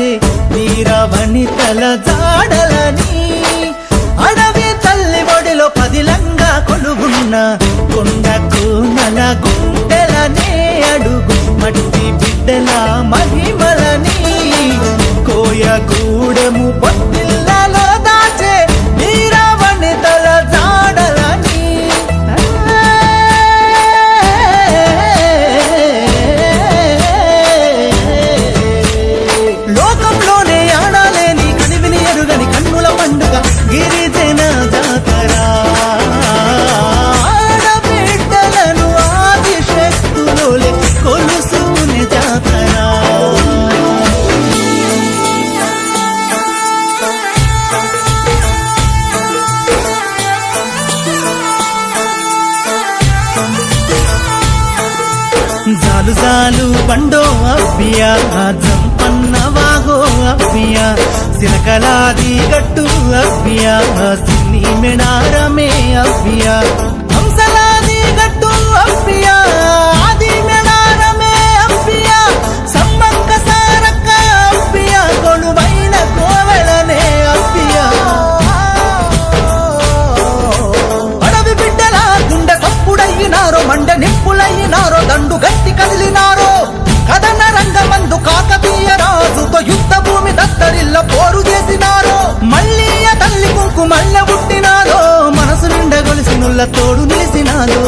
దాచే వీరవనితల జాడలని అడవి తల్లి ఒడిలో పదిలంగా కొలువున్న కొండకు నల గుండెలనే అడుగు మట్టి బిడ్డల మహిమలని కోయగూడెము పొత్తిళ్ళలో దాచే వీరవనితల జాడలని లోకంలోనే ఆడాలేని కనివిని ఎరుగని కన్నుల పండుగ గిరిజన జాతర ఆడబిడ్డలను ఆదిశక్తులోలే కొలుసుకునే జాతర జాలు జాలు బండో అవ్వియా జంపన్నవాగో అవ్వియా సినకలాది గట్టు అవ్వియా సిన్ని మెడారమే అవ్వియా హంసలాది గట్టు అవ్వియా ఆది మెడారమే అవ్వియా సమ్మక్క సారక్క అవ్వియా కొలువైన కోవెలనే అవ్వియా అడవి బిడ్డల గుండె సప్పుడయ్యినారో మండ నిప్పులయ్యినారో దండు గట్టి కదిలినారో కథన రంగమందు కాకతీయ రాజుతో యుద్ధ భూమి దత్తరిల్ల పోరు చేసినారో మళ్ళీ తల్లి కుంకు మళ్ళ పుట్టినాదో మనసు నిండా గొలిసినుల్ల తోడు నిలిసినాదో